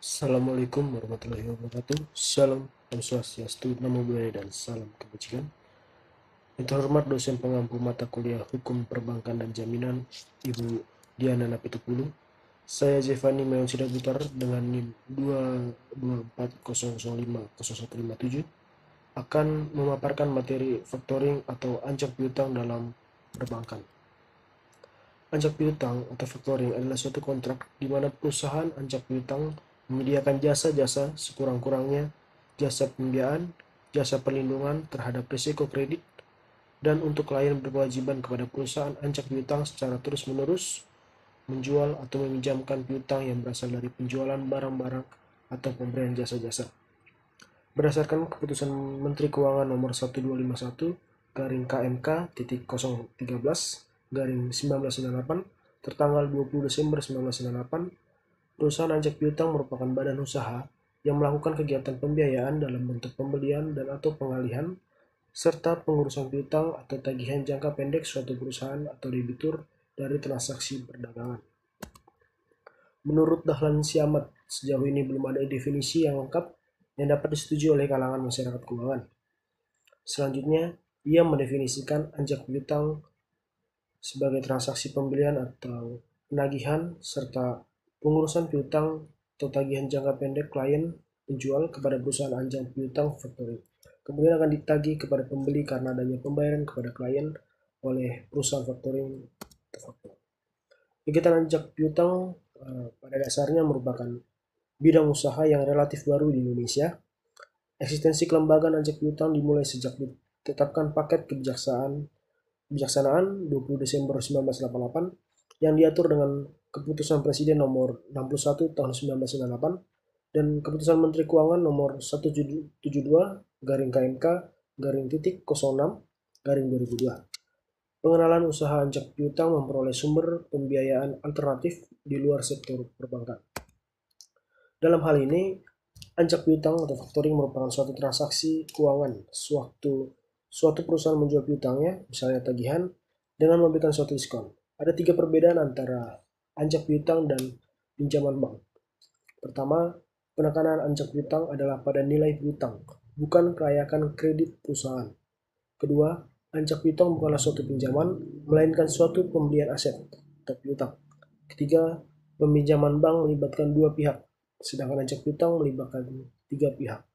Assalamualaikum warahmatullahi wabarakatuh. Salam, Om Swastiastu, Namo Buddhaya, dan salam kebajikan. Yang terhormat dosen pengampu mata kuliah Hukum Perbankan dan Jaminan, Ibu Diana Napitupulu. Saya Zevani Meon Sidaputar dengan NIM 22400500157 akan memaparkan materi factoring atau ancak piutang dalam perbankan. Ancak piutang atau factoring adalah suatu kontrak di mana perusahaan ancak piutang menyediakan jasa-jasa sekurang-kurangnya, jasa pembiayaan, jasa perlindungan terhadap risiko kredit, dan untuk klien berkewajiban kepada perusahaan ancak piutang secara terus-menerus menjual atau meminjamkan piutang yang berasal dari penjualan barang-barang atau pemberian jasa-jasa. Berdasarkan keputusan Menteri Keuangan nomor 1251 garing KMK titik 013 garing 1998 tertanggal 20 Desember 1998, perusahaan ancak piutang merupakan badan usaha yang melakukan kegiatan pembiayaan dalam bentuk pembelian dan atau pengalihan serta pengurusan piutang atau tagihan jangka pendek suatu perusahaan atau debitur dari transaksi perdagangan. Menurut Dahlan Siamat, sejauh ini belum ada definisi yang lengkap yang dapat disetujui oleh kalangan masyarakat keuangan. Selanjutnya, ia mendefinisikan ancak piutang sebagai transaksi pembelian atau penagihan serta pengurusan piutang atau tagihan jangka pendek klien penjual kepada perusahaan ancak piutang factoring. Kemudian akan ditagih kepada pembeli karena adanya pembayaran kepada klien oleh perusahaan factoring atau faktor. Kegiatan ancak piutang pada dasarnya merupakan bidang usaha yang relatif baru di Indonesia. Eksistensi kelembagaan ancak piutang dimulai sejak ditetapkan paket kebijaksanaan 20 Desember 1988 yang diatur dengan Keputusan Presiden nomor 61 tahun 1998 dan Keputusan Menteri Keuangan nomor 172 garing KMK garing titik 06 garing 2002. Pengenalan usaha ancak piutang memperoleh sumber pembiayaan alternatif di luar sektor perbankan. Dalam hal ini, ancak piutang atau factoring merupakan suatu transaksi keuangan suatu perusahaan menjual piutangnya, misalnya tagihan, dengan memberikan suatu diskon. Ada 3 perbedaan antara ancak piutang dan pinjaman bank. Pertama, penekanan ancak piutang adalah pada nilai piutang, bukan kelayakan kredit perusahaan. Kedua, ancak piutang bukanlah suatu pinjaman, melainkan suatu pembelian aset atau piutang. Ketiga, peminjaman bank melibatkan 2 pihak, sedangkan ancak piutang melibatkan 3 pihak.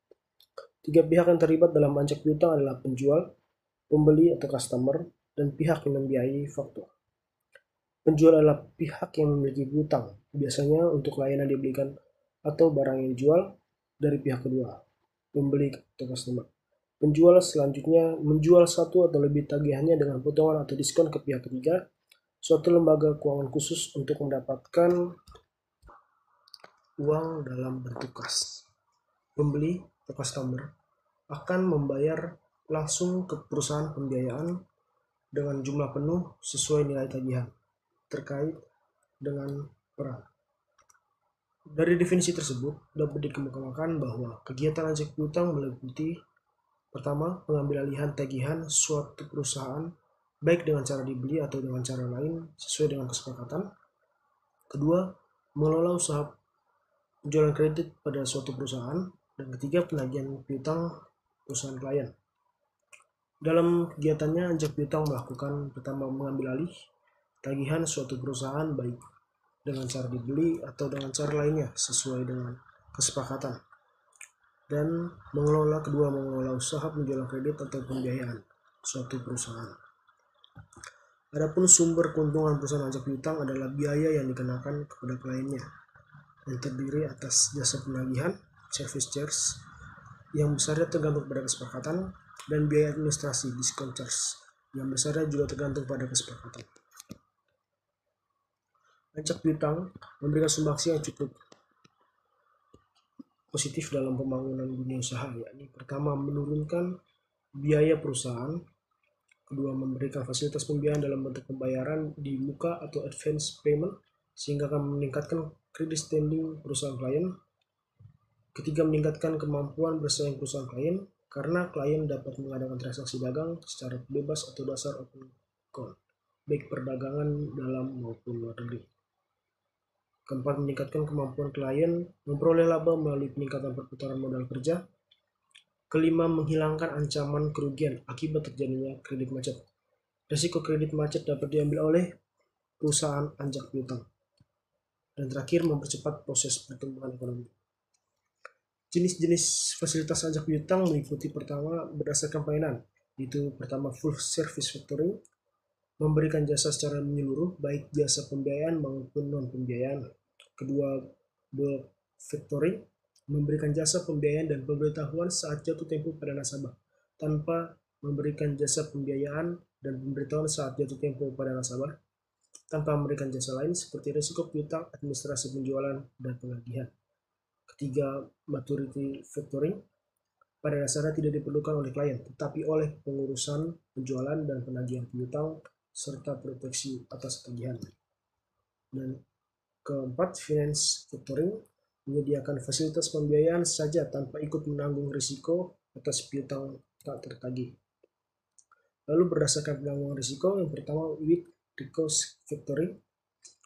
3 pihak yang terlibat dalam ancak piutang adalah penjual, pembeli atau customer, dan pihak yang membiayai faktur. Penjual adalah pihak yang memiliki piutang, biasanya untuk layanan dibelikan atau barang yang dijual dari pihak kedua, pembeli atau customer. Penjual selanjutnya menjual satu atau lebih tagihannya dengan potongan atau diskon ke pihak ketiga, suatu lembaga keuangan khusus untuk mendapatkan uang dalam bentuk kas. Pembeli atau customer akan membayar langsung ke perusahaan pembiayaan dengan jumlah penuh sesuai nilai tagihan terkait dengan peran. Dari definisi tersebut dapat dikemukakan bahwa kegiatan ancak piutang meliputi pertama, pengambil alihan tagihan suatu perusahaan baik dengan cara dibeli atau dengan cara lain sesuai dengan kesepakatan. Kedua, mengelola usaha penjualan kredit pada suatu perusahaan. Dan ketiga, penagihan piutang perusahaan klien. Dalam kegiatannya, ancak piutang melakukan pertama mengambil alih tagihan suatu perusahaan baik dengan cara dibeli atau dengan cara lainnya sesuai dengan kesepakatan. Dan kedua mengelola usaha penjualan kredit atau pembiayaan suatu perusahaan. Adapun sumber keuntungan perusahaan ancak piutang adalah biaya yang dikenakan kepada kliennya yang terdiri atas jasa penagihan, service charge, yang besarnya tergantung pada kesepakatan, dan biaya administrasi, discount charge, yang besarnya juga tergantung pada kesepakatan. Ancak piutang memberikan sumbangsi yang cukup positif dalam pembangunan dunia usaha, yakni pertama menurunkan biaya perusahaan, kedua memberikan fasilitas pembiayaan dalam bentuk pembayaran di muka atau advance payment sehingga akan meningkatkan credit standing perusahaan klien, ketiga meningkatkan kemampuan bersaing perusahaan klien karena klien dapat mengadakan transaksi dagang secara bebas atau dasar open account, baik perdagangan dalam maupun luar negeri. Keempat, meningkatkan kemampuan klien memperoleh laba melalui peningkatan perputaran modal kerja. Kelima, menghilangkan ancaman kerugian akibat terjadinya kredit macet. Risiko kredit macet dapat diambil oleh perusahaan anjak piutang. Dan terakhir, mempercepat proses pertumbuhan ekonomi. Jenis-jenis fasilitas anjak piutang meliputi pertama, berdasarkan pelayanan, yaitu pertama full service factoring, memberikan jasa secara menyeluruh, baik jasa pembiayaan maupun non-pembiayaan. Kedua, bulk factoring, memberikan jasa pembiayaan dan pemberitahuan saat jatuh tempo pada nasabah, tanpa memberikan jasa pembiayaan dan pemberitahuan saat jatuh tempo pada nasabah, tanpa memberikan jasa lain seperti risiko piutang, administrasi penjualan, dan penagihan. Ketiga, maturity factoring, pada dasarnya tidak diperlukan oleh klien, tetapi oleh pengurusan penjualan dan penagihan piutang serta proteksi atas tagihan. Dan keempat, finance factoring, menyediakan fasilitas pembiayaan saja tanpa ikut menanggung risiko atas piutang tak tertagih. Lalu berdasarkan penanggungan risiko, yang pertama with recourse factoring,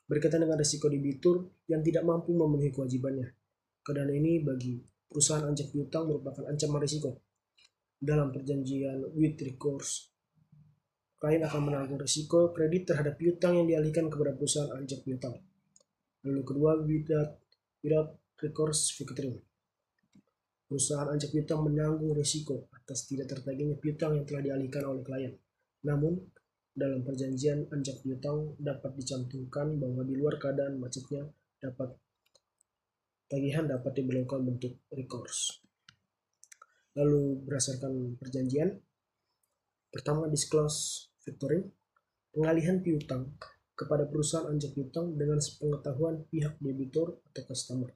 berkaitan dengan risiko debitur yang tidak mampu memenuhi kewajibannya. Keadaan ini bagi perusahaan anjak piutang merupakan ancaman risiko. Dalam perjanjian with recourse, klien akan menanggung risiko kredit terhadap piutang yang dialihkan kepada perusahaan anjak piutang. Lalu kedua, without recourse factoring, perusahaan anjak piutang menanggung risiko atas tidak tertagihnya piutang yang telah dialihkan oleh klien. Namun, dalam perjanjian anjak piutang dapat dicantumkan bahwa di luar keadaan macetnya tagihan dapat diberlakukan bentuk recourse. Lalu berdasarkan perjanjian, pertama disclose factoring, pengalihan piutang kepada perusahaan anjak piutang dengan sepengetahuan pihak debitur atau customer.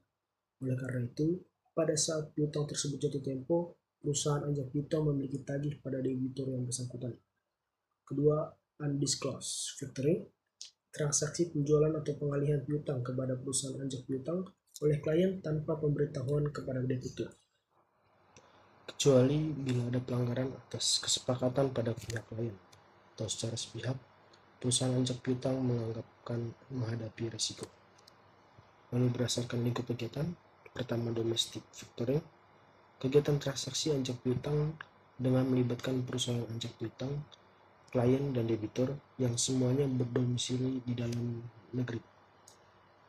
Oleh karena itu, pada saat piutang tersebut jatuh tempo, perusahaan anjak piutang memiliki tagih pada debitur yang bersangkutan. Kedua, undisclosed factoring, transaksi penjualan atau pengalihan piutang kepada perusahaan anjak piutang oleh klien tanpa pemberitahuan kepada debitur, kecuali bila ada pelanggaran atas kesepakatan pada pihak klien atau secara sepihak perusahaan anjak piutang menganggapkan menghadapi risiko. Lalu berdasarkan lingkup kegiatan, pertama domestic factoring, kegiatan transaksi anjak piutang dengan melibatkan perusahaan anjak piutang, klien dan debitur yang semuanya berdomisili di dalam negeri.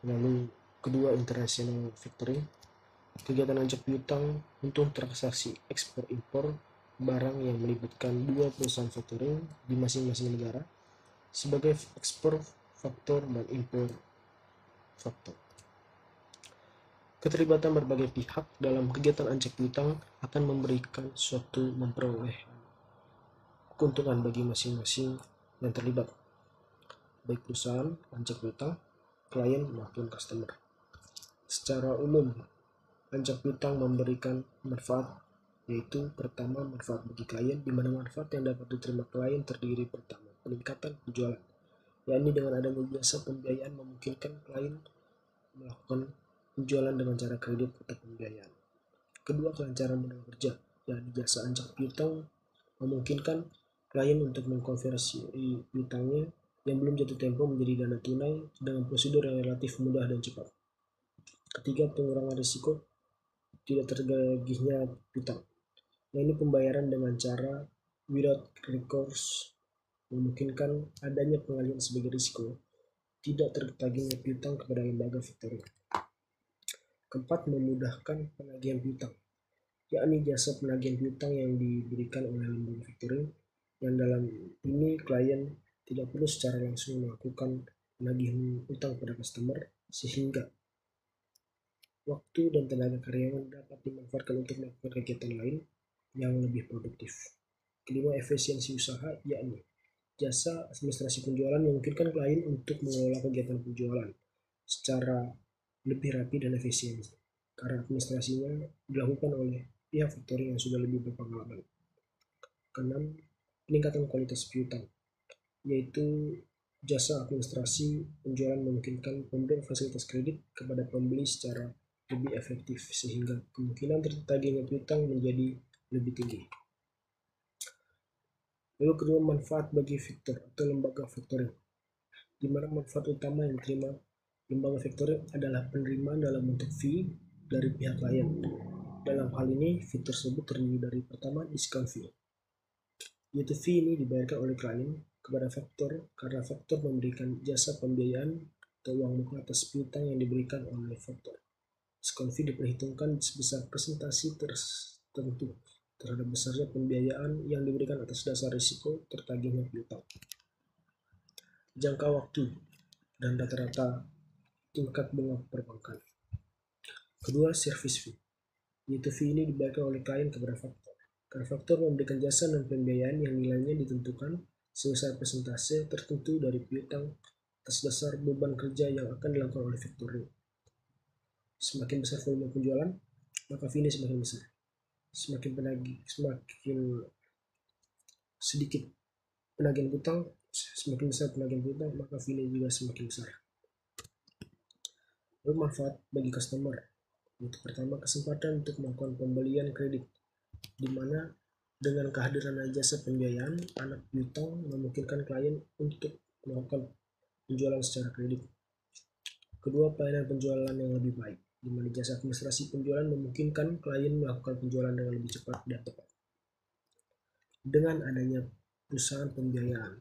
Lalu kedua, international factoring, kegiatan anjak piutang untuk transaksi ekspor impor barang yang melibatkan dua perusahaan factoring di masing-masing negara sebagai ekspor faktor dan impor faktor. Keterlibatan berbagai pihak dalam kegiatan anjak piutang akan memberikan suatu memperoleh keuntungan bagi masing-masing yang terlibat, baik perusahaan anjak piutang, klien maupun customer. Secara umum, anjak piutang memberikan manfaat, yaitu pertama manfaat bagi klien, di mana manfaat yang dapat diterima klien terdiri pertama peningkatan penjualan, yakni dengan adanya jasa pembiayaan memungkinkan klien melakukan penjualan dengan cara kredit atau pembiayaan. Kedua, kelancaran modal kerja, yakni jasa anjak piutang memungkinkan klien untuk mengkonversi piutangnya yang belum jatuh tempo menjadi dana tunai dengan prosedur yang relatif mudah dan cepat. Ketiga, pengurangan risiko tidak tertagihnya piutang, yakni pembayaran dengan cara without recourse memungkinkan adanya pengalihan sebagai risiko tidak tertagihnya piutang kepada lembaga factoring. Keempat, memudahkan penagihan piutang, yakni jasa penagihan piutang yang diberikan oleh lembaga factoring, yang dalam ini klien tidak perlu secara langsung melakukan penagihan utang pada customer, sehingga waktu dan tenaga karyawan dapat dimanfaatkan untuk melakukan kegiatan lain yang lebih produktif. Kelima, efisiensi usaha, yakni jasa administrasi penjualan memungkinkan klien untuk mengelola kegiatan penjualan secara lebih rapi dan efisien, karena administrasinya dilakukan oleh pihak factoring yang sudah lebih berpengalaman. Keenam, peningkatan kualitas piutang, yaitu jasa administrasi penjualan memungkinkan pemberian fasilitas kredit kepada pembeli secara lebih efektif, sehingga kemungkinan tertagihnya piutang menjadi lebih tinggi. Lalu kedua, manfaat bagi factor atau lembaga factoring, di mana manfaat utama yang diterima Lembaga factoring adalah penerimaan dalam bentuk fee dari pihak klien. Dalam hal ini, fee tersebut terdiri dari pertama discount fee, yaitu fee ini dibayarkan oleh klien kepada faktor karena faktor memberikan jasa pembiayaan atau uang muka atas piutang yang diberikan oleh faktor. Discount fee diperhitungkan sebesar presentasi tertentu terhadap besarnya pembiayaan yang diberikan atas dasar risiko tertagihnya piutang. Jangka waktu dan rata-rata tingkat bunga perbankan. Kedua, service fee, yaitu fee ini dibayarkan oleh klien kepada faktor. Karena faktor memberikan jasa dan pembiayaan yang nilainya ditentukan sebesar persentase tertentu dari piutang atas dasar beban kerja yang akan dilakukan oleh factoring. Semakin besar volume penjualan, maka fee ini semakin besar. Semakin sedikit penagihan hutang, semakin besar penagihan hutang, maka fee ini juga semakin besar. Lalu manfaat bagi customer, yaitu pertama kesempatan untuk melakukan pembelian kredit, di mana dengan kehadiran jasa pembiayaan, anak piutang memungkinkan klien untuk melakukan penjualan secara kredit. Kedua, pelayanan penjualan yang lebih baik, di mana jasa administrasi penjualan memungkinkan klien melakukan penjualan dengan lebih cepat dan tepat. Dengan adanya perusahaan pembiayaan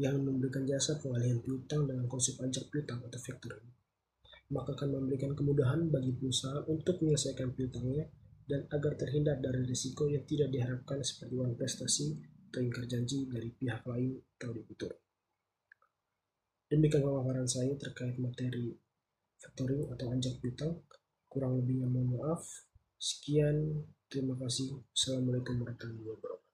yang memberikan jasa pengalihan piutang dengan konsep ajak piutang atau factoring, maka akan memberikan kemudahan bagi perusahaan untuk menyelesaikan piutangnya dan agar terhindar dari risiko yang tidak diharapkan seperti uang prestasi atau ingkar janji dari pihak lain atau debitur. Demikian pemaparan saya terkait materi factoring atau ajak piutang. Kurang lebihnya mohon maaf. Sekian, terima kasih. Assalamualaikum warahmatullahi wabarakatuh.